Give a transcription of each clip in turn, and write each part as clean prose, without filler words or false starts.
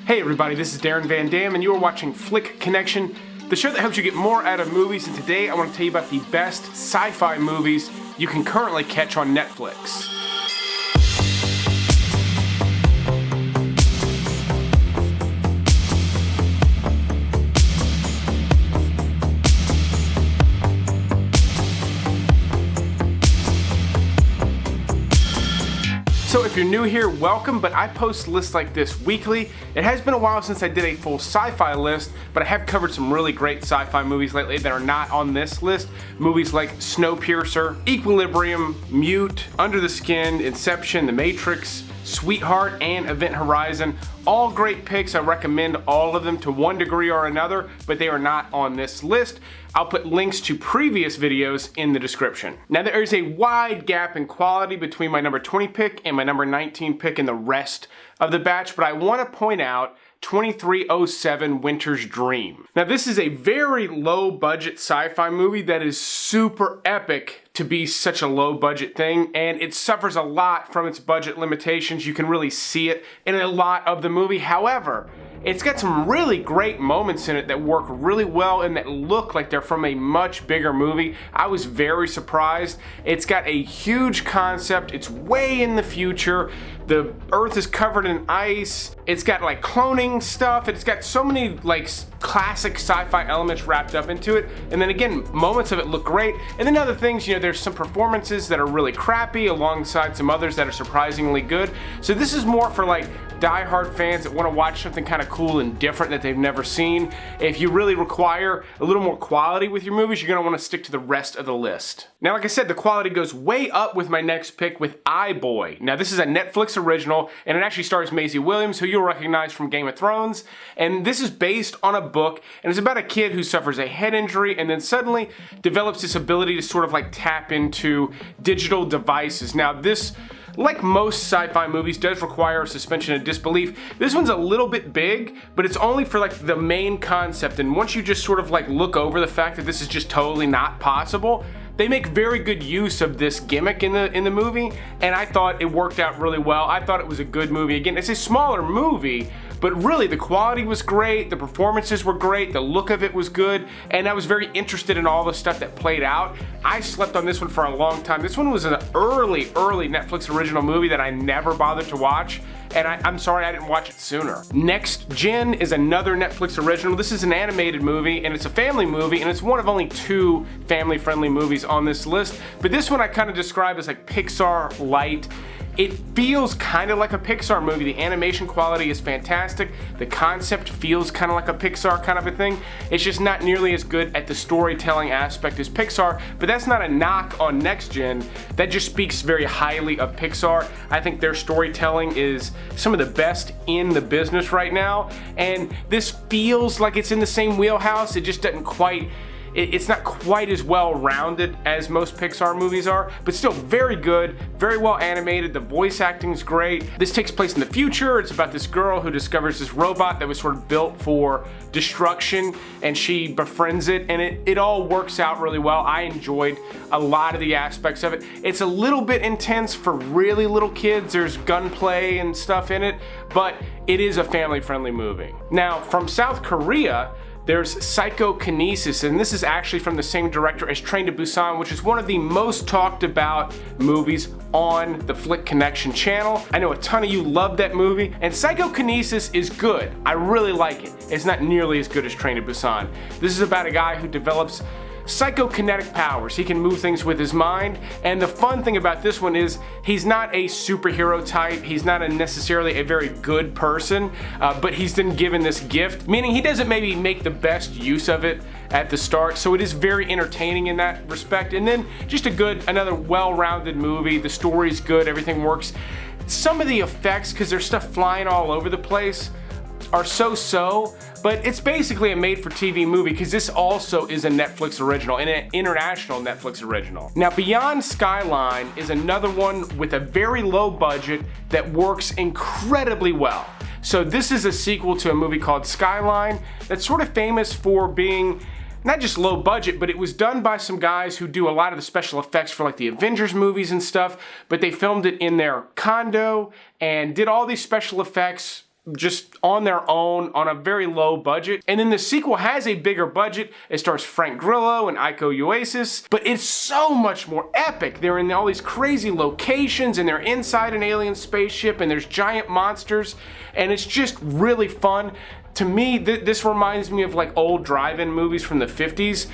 Hey everybody, this is Darren Van Damme and you are watching Flick Connection, the show that helps you get more out of movies, and today I want to tell you about the best sci-fi movies you can currently catch on Netflix. So if you're new here, welcome, but I post lists like this weekly. It has been a while since I did a full sci-fi list, but I have covered some really great sci-fi movies lately that are not on this list. Movies like Snowpiercer, Equilibrium, Mute, Under the Skin, Inception, The Matrix, Sweetheart, and Event Horizon. All great picks. I recommend all of them to one degree or another, but they are not on this list. I'll put links to previous videos in the description. Now there is a wide gap in quality between my number 20 pick and my number 19 pick and the rest of the batch, but I want to point out 2307 Winter's Dream. Now this is a very low budget sci-fi movie that is super epic to be such a low budget thing, and it suffers a lot from its budget limitations. You can really see it in a lot of the movie. However, it's got some really great moments in it that work really well and that look like they're from a much bigger movie. I was very surprised. It's got a huge concept. It's way in the future. The Earth is covered in ice. It's got like cloning stuff. It's got so many like classic sci-fi elements wrapped up into it. And then again, moments of it look great. And then other things, there's some performances that are really crappy alongside some others that are surprisingly good. So this is more for like die-hard fans that want to watch something kind of cool and different that they've never seen. If you really require a little more quality with your movies, you're going to want to stick to the rest of the list. Now, like I said, the quality goes way up with my next pick with iBoy. Now, this is a Netflix original, and it actually stars Maisie Williams, who you'll recognize from Game of Thrones. And this is based on a book, and it's about a kid who suffers a head injury and then suddenly develops this ability to sort of like tap into digital devices. Now, this, like most sci-fi movies, does require a suspension of disbelief. This one's a little bit big, but it's only for like the main concept, and once you just sort of like look over the fact that this is just totally not possible, they make very good use of this gimmick in the movie, and I thought it worked out really well. I thought it was a good movie. Again, it's a smaller movie, but really the quality was great, the performances were great, the look of it was good, and I was very interested in all the stuff that played out. I slept on this one for a long time. This one was an early Netflix original movie that I never bothered to watch, and I'm sorry I didn't watch it sooner. Next Gen is another Netflix original. This is an animated movie, and it's a family movie, and it's one of only 2 family-friendly movies on this list, but this one I kind of describe as like Pixar light. It feels kind of like a Pixar movie. The animation quality is fantastic. The concept feels kind of like a Pixar kind of a thing. It's just not nearly as good at the storytelling aspect as Pixar, but that's not a knock on Next Gen. That just speaks very highly of Pixar. I think their storytelling is some of the best in the business right now, and this feels like it's in the same wheelhouse. It just doesn't quite, it's not quite as well-rounded as most Pixar movies are, but still very good, very well animated. The voice acting is great. This takes place in the future. It's about this girl who discovers this robot that was sort of built for destruction, and she befriends it, and it all works out really well. I enjoyed a lot of the aspects of it. It's a little bit intense for really little kids. There's gunplay and stuff in it, but it is a family-friendly movie. Now, from South Korea, there's Psychokinesis, and this is actually from the same director as Train to Busan, which is one of the most talked about movies on the Flick Connection channel. I know a ton of you love that movie, and Psychokinesis is good. I really like it. It's not nearly as good as Train to Busan. This is about a guy who develops psychokinetic powers. He can move things with his mind, and the fun thing about this one is he's not a superhero type. He's not necessarily a very good person, but he's been given this gift, meaning he doesn't maybe make the best use of it at the start, so it is very entertaining in that respect. And then just another well-rounded movie. The story's good, everything works. Some of the effects, because there's stuff flying all over the place, are so-so, but it's basically a made-for-TV movie because this also is a Netflix original, and an international Netflix original. Now, Beyond Skyline is another one with a very low budget that works incredibly well. So this is a sequel to a movie called Skyline that's sort of famous for being not just low budget, but it was done by some guys who do a lot of the special effects for like the Avengers movies and stuff, but they filmed it in their condo and did all these special effects just on their own on a very low budget. And then the sequel has a bigger budget. It stars Frank Grillo and Iko Uwais, but it's so much more epic. They're in all these crazy locations and they're inside an alien spaceship and there's giant monsters and it's just really fun. To me, this reminds me of like old drive-in movies from the 50s,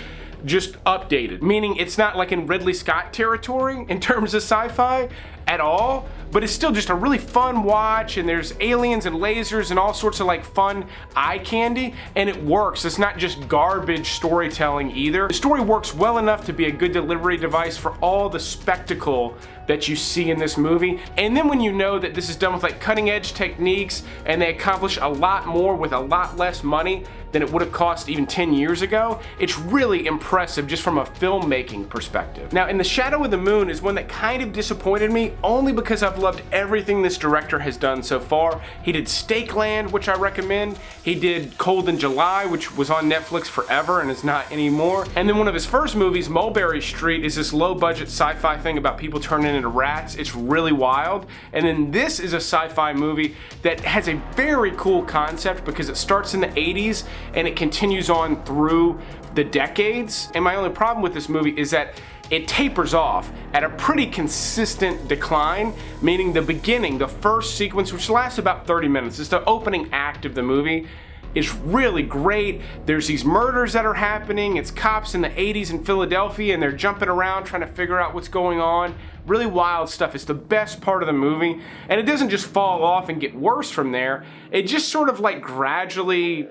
just updated, meaning it's not like in Ridley Scott territory in terms of sci-fi at all, but it's still just a really fun watch, and there's aliens and lasers and all sorts of like fun eye candy, and it works. It's not just garbage storytelling either. The story works well enough to be a good delivery device for all the spectacle that you see in this movie. And then when you know that this is done with like cutting edge techniques and they accomplish a lot more with a lot less money than it would have cost even 10 years ago, it's really impressive just from a filmmaking perspective. Now, In the Shadow of the Moon is one that kind of disappointed me only because I've loved everything this director has done so far. He did Stakeland, which I recommend. He did Cold in July, which was on Netflix forever and is not anymore. And then one of his first movies, Mulberry Street, is this low budget sci-fi thing about people turning into rats. It's really wild. And then this is a sci-fi movie that has a very cool concept because it starts in the 80s and it continues on through the decades. And my only problem with this movie is that it tapers off at a pretty consistent decline, meaning the beginning, the first sequence, which lasts about 30 minutes, is the opening act of the movie. It's really great. There's these murders that are happening. It's cops in the 80s in Philadelphia and they're jumping around trying to figure out what's going on. Really wild stuff. It's the best part of the movie. And it doesn't just fall off and get worse from there. It just sort of like gradually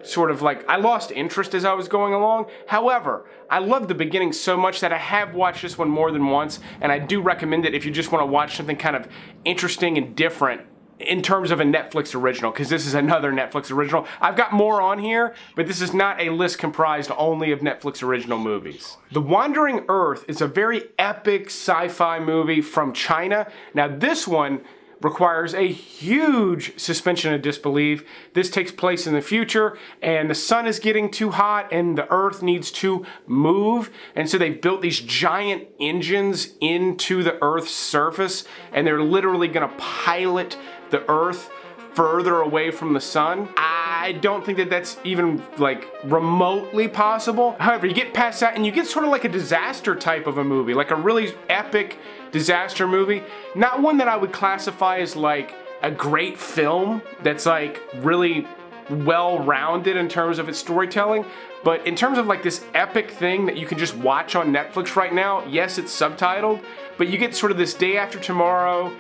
I lost interest as I was going along. However, I love the beginning so much that I have watched this one more than once, and I do recommend it if you just want to watch something kind of interesting and different in terms of a Netflix original, because this is another Netflix original. I've got more on here, but this is not a list comprised only of Netflix original movies. The Wandering Earth is a very epic sci-fi movie from China. Now this one requires a huge suspension of disbelief. This takes place in the future and the sun is getting too hot and the earth needs to move, and so they built these giant engines into the earth's surface and they're literally gonna pilot the earth further away from the sun. I don't think that that's even like remotely possible. However, you get past that and you get sort of like a disaster type of a movie, like a really epic disaster movie. Not one that I would classify as like a great film that's like really well-rounded in terms of its storytelling, but in terms of like this epic thing that you can just watch on Netflix right now, yes, it's subtitled, but you get sort of this day after tomorrow,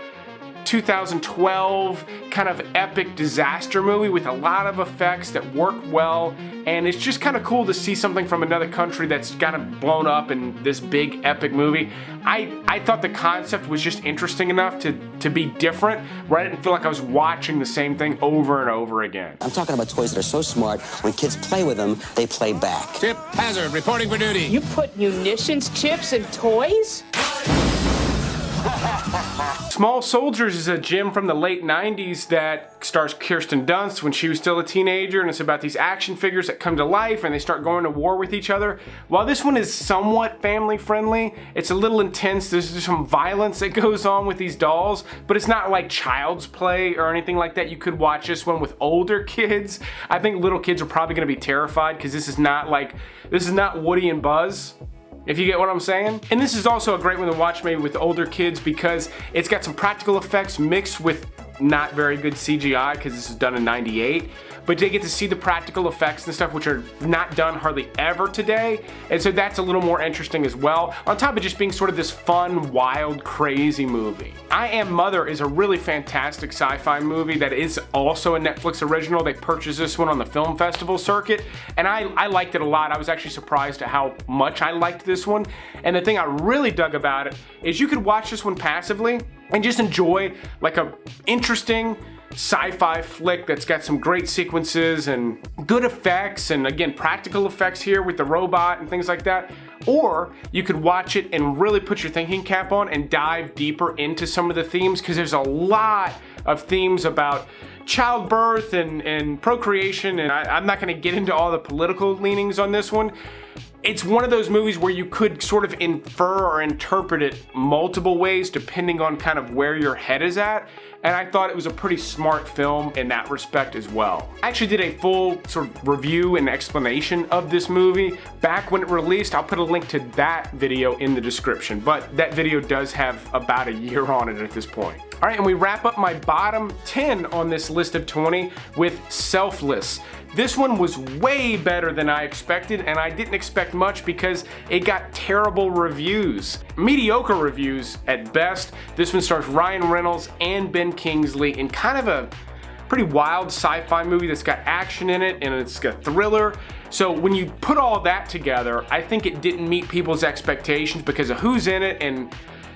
2012 kind of epic disaster movie with a lot of effects that work well, and it's just kind of cool to see something from another country that's kind of blown up in this big epic movie. I thought the concept was just interesting enough to be different, where I didn't feel like I was watching the same thing over and over again. I'm talking about toys that are so smart, when kids play with them, they play back. Tip Hazard, reporting for duty. You put munitions, chips, and toys? Small Soldiers is a gem from the late 90s that stars Kirsten Dunst when she was still a teenager, and it's about these action figures that come to life and they start going to war with each other. While this one is somewhat family friendly, it's a little intense. There's some violence that goes on with these dolls, but it's not like Child's Play or anything like that. You could watch this one with older kids. I think little kids are probably gonna be terrified because this is not Woody and Buzz, if you get what I'm saying. And this is also a great one to watch maybe with older kids because it's got some practical effects mixed with not very good CGI because this is done in '98, but they get to see the practical effects and stuff which are not done hardly ever today, and so that's a little more interesting as well, on top of just being sort of this fun, wild, crazy movie. I Am Mother is a really fantastic sci-fi movie that is also a Netflix original. They purchased this one on the film festival circuit, and I liked it a lot. I was actually surprised at how much I liked this one, and the thing I really dug about it is you could watch this one passively and just enjoy like a interesting sci-fi flick that's got some great sequences and good effects, and again, practical effects here with the robot and things like that. Or you could watch it and really put your thinking cap on and dive deeper into some of the themes, because there's a lot of themes about childbirth and procreation, and I'm not gonna get into all the political leanings on this one, It's one of those movies where you could sort of infer or interpret it multiple ways depending on kind of where your head is at, and I thought it was a pretty smart film in that respect as well. I actually did a full sort of review and explanation of this movie back when it released. I'll put a link to that video in the description, but that video does have about a year on it at this point. All right, and we wrap up my bottom 10 on this list of 20 with Selfless. This one was way better than I expected, and I didn't expect much because it got terrible reviews. Mediocre reviews at best. This one stars Ryan Reynolds and Ben Kingsley in kind of a pretty wild sci-fi movie that's got action in it and it's got thriller. So when you put all that together, I think it didn't meet people's expectations because of who's in it and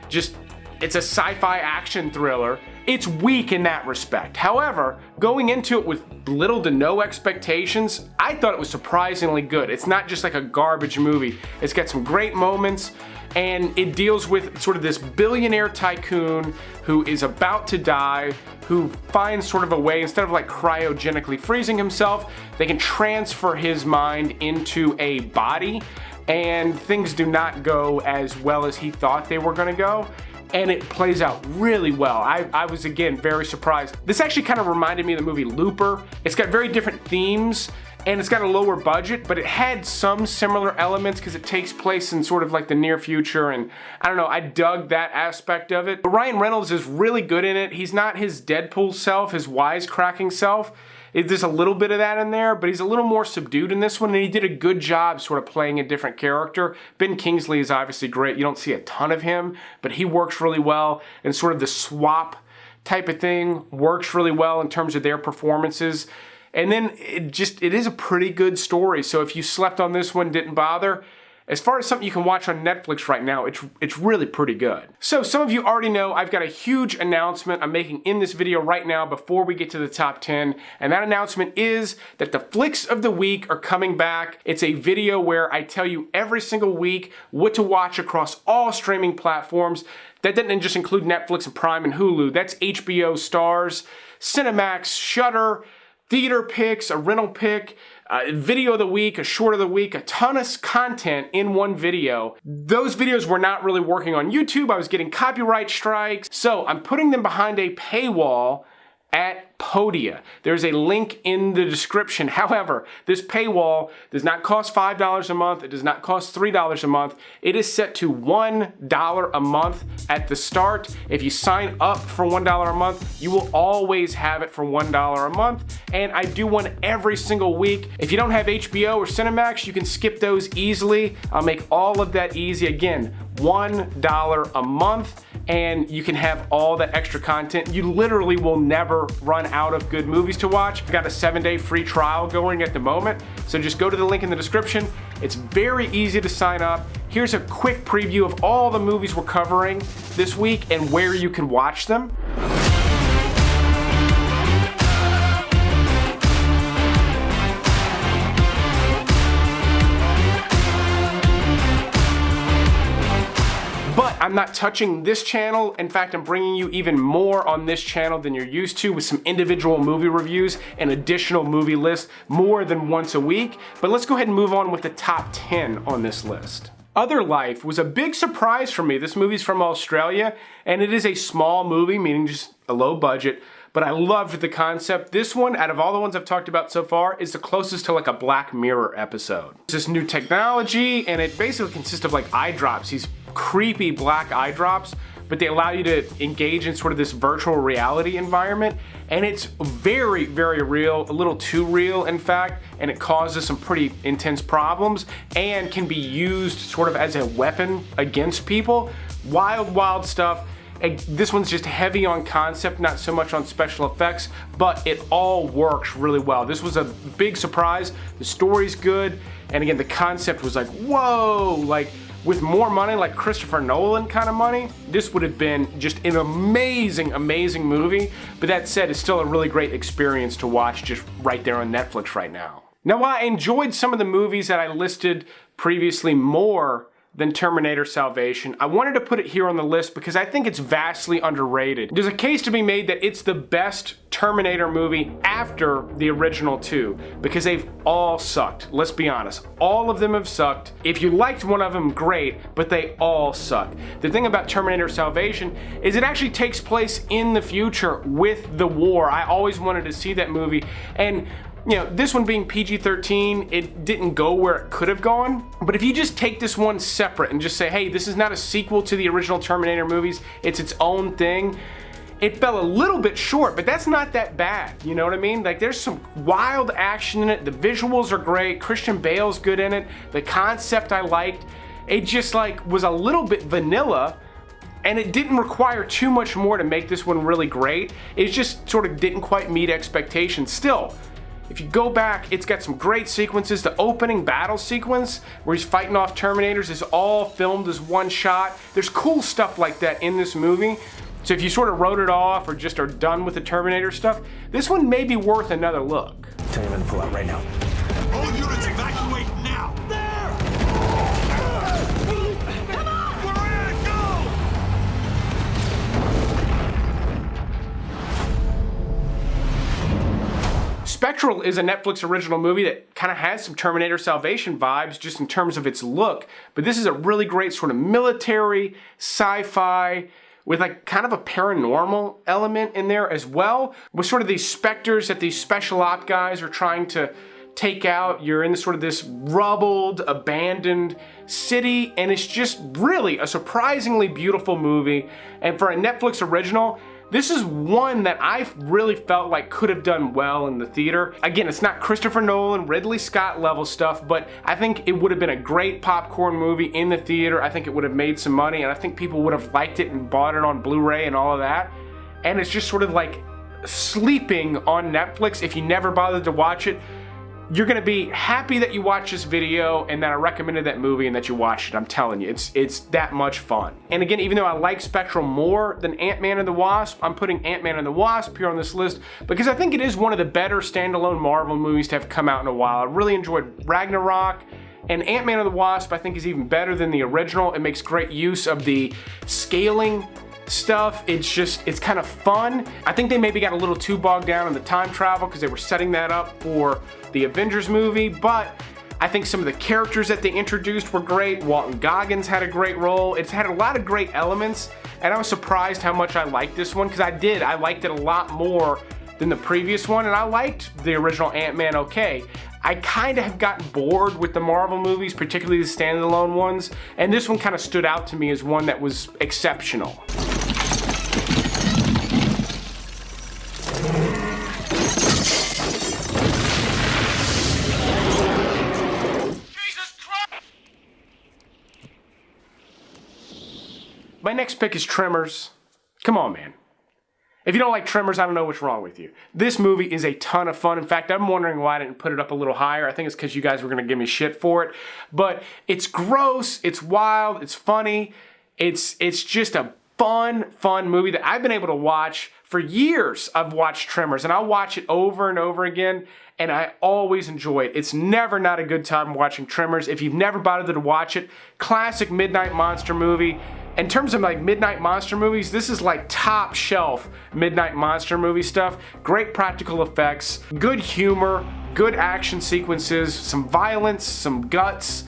just it's a sci-fi action thriller. It's weak in that respect. However, going into it with little to no expectations, I thought it was surprisingly good. It's not just like a garbage movie. It's got some great moments, and it deals with sort of this billionaire tycoon who is about to die, who finds sort of a way, instead of like cryogenically freezing himself, they can transfer his mind into a body, and things do not go as well as he thought they were gonna go. And it plays out really well. I was, again, very surprised. This actually kind of reminded me of the movie Looper. It's got very different themes, and it's got a lower budget, but it had some similar elements because it takes place in sort of like the near future, and I don't know, I dug that aspect of it. But Ryan Reynolds is really good in it. He's not his Deadpool self, his wisecracking self. There's a little bit of that in there, but he's a little more subdued in this one, and he did a good job sort of playing a different character. Ben Kingsley is obviously great. You don't see a ton of him, but he works really well, and sort of the swap type of thing works really well in terms of their performances. And then it is a pretty good story, so if you slept on this one, didn't bother, as far as something you can watch on Netflix right now, it's really pretty good. So some of you already know I've got a huge announcement I'm making in this video right now before we get to the top 10, and that announcement is that the Flicks of the Week are coming back. It's a video where I tell you every single week what to watch across all streaming platforms. That doesn't just include Netflix and Prime and Hulu. That's HBO, Starz, Cinemax, Shudder, theater picks, a rental pick, video of the week, a short of the week, a ton of content in one video. Those videos were not really working on YouTube. I was getting copyright strikes. So I'm putting them behind a paywall at Podia. There's a link in the description. However, this paywall does not cost $5 a month. It does not cost $3 a month. It is set to $1 a month at the start. If you sign up for $1 a month, you will always have it for $1 a month. And I do one every single week. If you don't have HBO or Cinemax, you can skip those easily. I'll make all of that easy. Again, $1 a month, and you can have all the extra content. You literally will never run out of good movies to watch. I've got a 7-day free trial going at the moment, so just go to the link in the description. It's very easy to sign up. Here's a quick preview of all the movies we're covering this week and where you can watch them. But I'm not touching this channel. In fact, I'm bringing you even more on this channel than you're used to, with some individual movie reviews and additional movie lists more than once a week. But let's go ahead and move on with the top 10 on this list. OtherLife was a big surprise for me. This movie's from Australia, and it is a small movie, meaning just a low budget, but I loved the concept. This one, out of all the ones I've talked about so far, is the closest to like a Black Mirror episode. It's this new technology, and it basically consists of like eye drops, these creepy black eye drops, but they allow you to engage in sort of this virtual reality environment, and it's very, very real, a little too real in fact, and it causes some pretty intense problems and can be used sort of as a weapon against people. Wild, wild stuff. And this one's just heavy on concept, not so much on special effects, but it all works really well. This was a big surprise. The story's good, and again, the concept was like, whoa, like with more money, like Christopher Nolan kind of money, this would have been just an amazing, amazing movie. But that said, it's still a really great experience to watch just right there on Netflix right now. Now, while I enjoyed some of the movies that I listed previously more than Terminator Salvation. I wanted to put it here on the list because I think it's vastly underrated. There's a case to be made that it's the best Terminator movie after the original two, because they've all sucked. Let's be honest. All of them have sucked. If you liked one of them, great, but they all suck. The thing about Terminator Salvation is it actually takes place in the future with the war. I always wanted to see that movie, and you know, this one being PG-13, it didn't go where it could have gone. But if you just take this one separate and just say, hey, this is not a sequel to the original Terminator movies, it's its own thing, it fell a little bit short, but that's not that bad, you know what I mean? Like, there's some wild action in it, the visuals are great, Christian Bale's good in it, the concept I liked. It just like was a little bit vanilla, and it didn't require too much more to make this one really great. It just sort of didn't quite meet expectations. Still, if you go back, it's got some great sequences. The opening battle sequence where he's fighting off Terminators is all filmed as one shot. There's cool stuff like that in this movie. So if you sort of wrote it off or just are done with the Terminator stuff, this one may be worth another look. Tell you when to pull out right now. All units evacuate now! There! Come on! We're in! Go! Spectral is a Netflix original movie that kind of has some Terminator Salvation vibes just in terms of its look, but this is a really great sort of military, sci-fi, with like kind of a paranormal element in there as well, with sort of these specters that these special op guys are trying to take out. You're in sort of this rubbled, abandoned city, and it's just really a surprisingly beautiful movie. And for a Netflix original, this is one that I really felt like could have done well in the theater. Again, it's not Christopher Nolan, Ridley Scott level stuff, but I think it would have been a great popcorn movie in the theater. I think it would have made some money, and I think people would have liked it and bought it on Blu-ray and all of that. And it's just sort of like sleeping on Netflix. If you never bothered to watch it, you're gonna be happy that you watched this video and that I recommended that movie and that you watched it. I'm telling you, it's that much fun. And again, even though I like Spectral more than Ant-Man and the Wasp, I'm putting Ant-Man and the Wasp here on this list because I think it is one of the better standalone Marvel movies to have come out in a while. I really enjoyed Ragnarok, and Ant-Man and the Wasp I think is even better than the original. It makes great use of the scaling stuff. It's kind of fun. I think they maybe got a little too bogged down in the time travel because they were setting that up for the Avengers movie, but I think some of the characters that they introduced were great. Walton Goggins had a great role. It's had a lot of great elements, and I was surprised how much I liked this one because I liked it a lot more than the previous one, and I liked the original Ant-Man okay. I kind of have gotten bored with the Marvel movies, particularly the standalone ones, and this one kind of stood out to me as one that was exceptional. My next pick is Tremors. Come on, man. If you don't like Tremors, I don't know what's wrong with you. This movie is a ton of fun. In fact, I'm wondering why I didn't put it up a little higher. I think it's because you guys were going to give me shit for it. But it's gross, it's wild, it's funny. It's just a fun movie that I've been able to watch for years. I've watched Tremors, and I'll watch it over and over again, and I always enjoy it. It's never not a good time watching Tremors. If you've never bothered to watch it, classic midnight monster movie. In terms of like midnight monster movies, this is like top shelf midnight monster movie stuff. Great practical effects, good humor, good action sequences, some violence, some guts,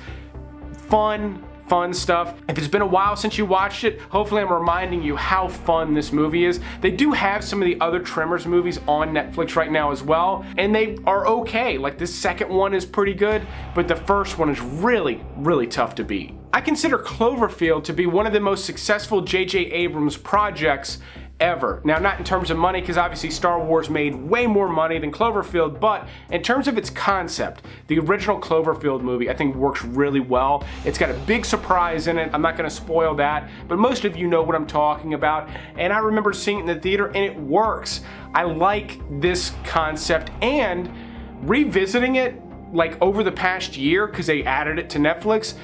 fun stuff. If it's been a while since you watched it, hopefully I'm reminding you how fun this movie is. They do have some of the other Tremors movies on Netflix right now as well, and they are okay. Like this second one is pretty good, but the first one is really, really tough to beat. I consider Cloverfield to be one of the most successful J.J. Abrams projects ever. Now, not in terms of money, because obviously Star Wars made way more money than Cloverfield, but in terms of its concept, the original Cloverfield movie I think works really well. It's got a big surprise in it. I'm not going to spoil that, but most of you know what I'm talking about, and I remember seeing it in the theater, and it works. I like this concept, and revisiting it like over the past year, because they added it to Netflix,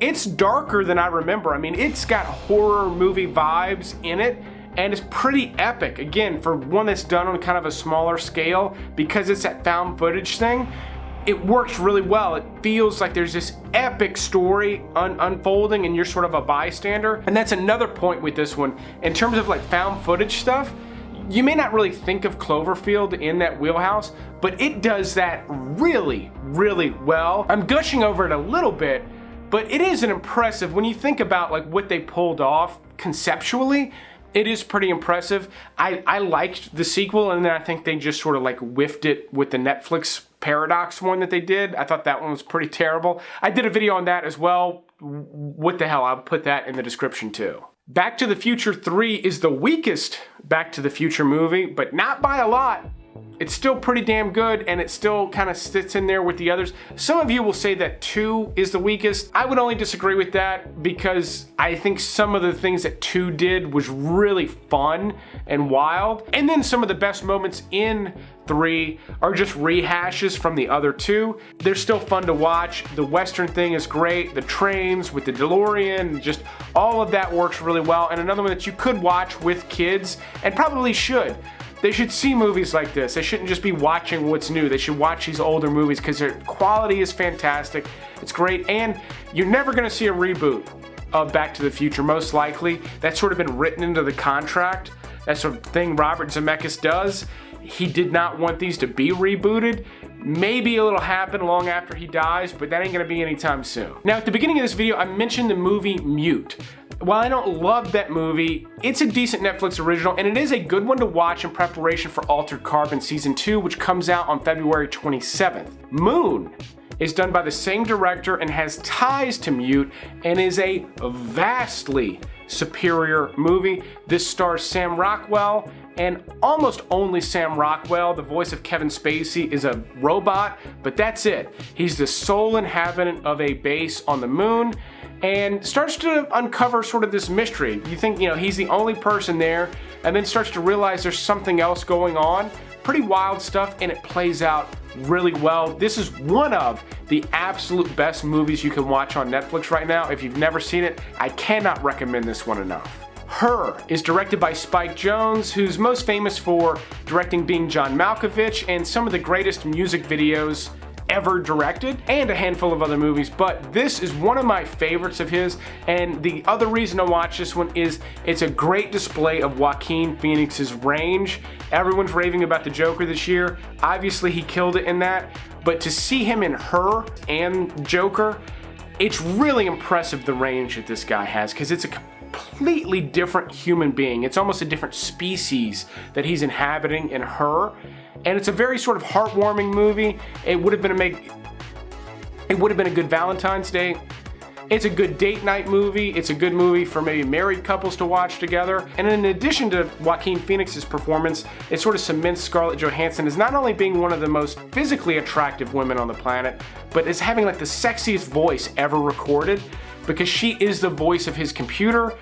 it's darker than I remember. I mean, it's got horror movie vibes in it, and it's pretty epic. Again, for one that's done on kind of a smaller scale, because it's that found footage thing, it works really well. It feels like there's this epic story unfolding and you're sort of a bystander. And that's another point with this one. In terms of like found footage stuff, you may not really think of Cloverfield in that wheelhouse, but it does that really, really well. I'm gushing over it a little bit, but it is an impressive, when you think about like what they pulled off conceptually, it is pretty impressive. I liked the sequel, and then I think they just sort of like whiffed it with the Netflix Paradox one that they did. I thought that one was pretty terrible. I did a video on that as well. What the hell, I'll put that in the description too. Back to the Future 3 is the weakest Back to the Future movie, but not by a lot. It's still pretty damn good, and it still kind of sits in there with the others. Some of you will say that 2 is the weakest. I would only disagree with that because I think some of the things that 2 did was really fun and wild. And then some of the best moments in 3 are just rehashes from the other 2. They're still fun to watch. The Western thing is great. The trains with the DeLorean, just all of that works really well. And another one that you could watch with kids, and probably should. They should see movies like this. They shouldn't just be watching what's new. They should watch these older movies because their quality is fantastic. It's great, and you're never gonna see a reboot of Back to the Future, most likely. That's sort of been written into the contract. That sort of thing Robert Zemeckis does. He did not want these to be rebooted. Maybe it'll happen long after he dies, but that ain't gonna be anytime soon. Now, at the beginning of this video, I mentioned the movie Mute. While I don't love that movie, it's a decent Netflix original, and it is a good one to watch in preparation for Altered Carbon Season 2, which comes out on February 27th. Moon is done by the same director and has ties to Mute, and is a vastly superior movie. This stars Sam Rockwell, and almost only Sam Rockwell. The voice of Kevin Spacey is a robot, but that's it. He's the sole inhabitant of a base on the moon, and starts to uncover sort of this mystery. You think, you know, he's the only person there, and then starts to realize there's something else going on. Pretty wild stuff, and it plays out really well. This is one of the absolute best movies you can watch on Netflix right now. If you've never seen it, I cannot recommend this one enough. Her is directed by Spike Jonze, who's most famous for directing Being John Malkovich and some of the greatest music videos ever directed, and a handful of other movies, but this is one of my favorites of his. And the other reason to watch this one is it's a great display of Joaquin Phoenix's range. Everyone's raving about the Joker this year. Obviously he killed it in that, but to see him in Her and Joker, it's really impressive the range that this guy has, because it's a completely different human being. It's almost a different species that he's inhabiting in Her. And it's a very sort of heartwarming movie. It would have been a good Valentine's Day. It's a good date night movie. It's a good movie for maybe married couples to watch together. And in addition to Joaquin Phoenix's performance, it sort of cements Scarlett Johansson as not only being one of the most physically attractive women on the planet, but as having like the sexiest voice ever recorded, because she is the voice of his computer,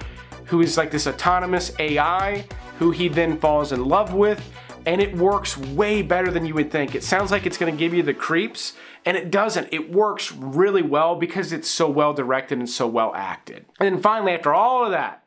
who is like this autonomous AI, who he then falls in love with. And it works way better than you would think. It sounds like it's gonna give you the creeps, and it doesn't. It works really well because it's so well directed and so well acted. And then finally, after all of that,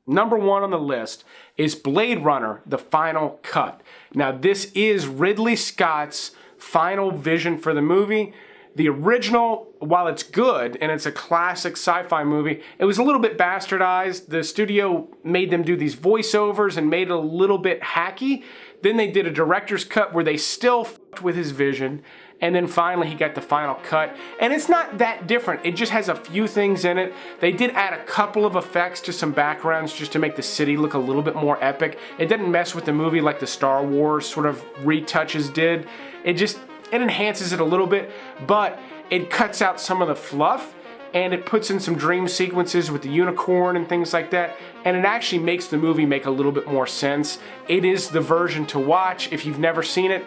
number 1 on the list is Blade Runner, The Final Cut. Now, this is Ridley Scott's final vision for the movie. The original, while it's good and it's a classic sci-fi movie, it was a little bit bastardized. The studio made them do these voiceovers and made it a little bit hacky. Then they did a director's cut where they still f***ed with his vision. And then finally he got the final cut. And it's not that different. It just has a few things in it. They did add a couple of effects to some backgrounds just to make the city look a little bit more epic. It didn't mess with the movie like the Star Wars sort of retouches did. It enhances it a little bit, but it cuts out some of the fluff, and it puts in some dream sequences with the unicorn and things like that, and it actually makes the movie make a little bit more sense. It is the version to watch if you've never seen it.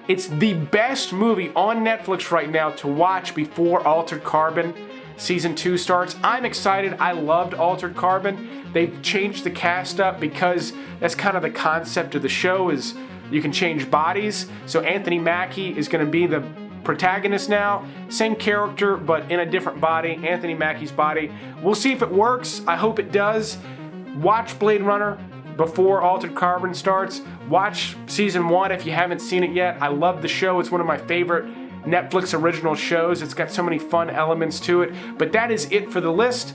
It's the best movie on Netflix right now to watch before Altered Carbon Season 2 starts. I'm excited. I loved Altered Carbon. They've changed the cast up because that's kind of the concept of the show, is you can change bodies. So Anthony Mackie is going to be the protagonist now. Same character, but in a different body. Anthony Mackie's body. We'll see if it works. I hope it does. Watch Blade Runner before Altered Carbon starts. Watch Season 1 if you haven't seen it yet. I love the show. It's one of my favorite Netflix original shows. It's got so many fun elements to it. But that is it for the list.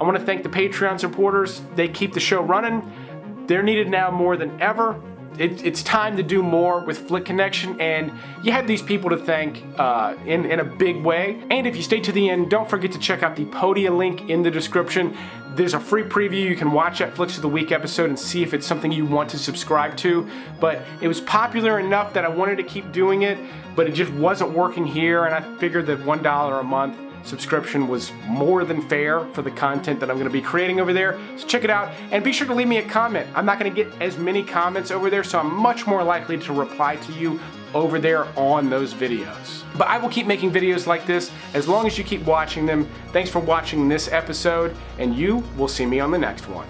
I want to thank the Patreon supporters. They keep the show running. They're needed now more than ever. It's time to do more with Flick Connection, and you have these people to thank in a big way. And if you stay to the end, don't forget to check out the Podia link in the description. There's a free preview. You can watch that Flicks of the Week episode and see if it's something you want to subscribe to. But it was popular enough that I wanted to keep doing it, but it just wasn't working here, and I figured that $1 a month subscription was more than fair for the content that I'm going to be creating over there. So check it out, and be sure to leave me a comment. I'm not going to get as many comments over there, so I'm much more likely to reply to you over there on those videos. But I will keep making videos like this as long as you keep watching them. Thanks for watching this episode, and you will see me on the next one.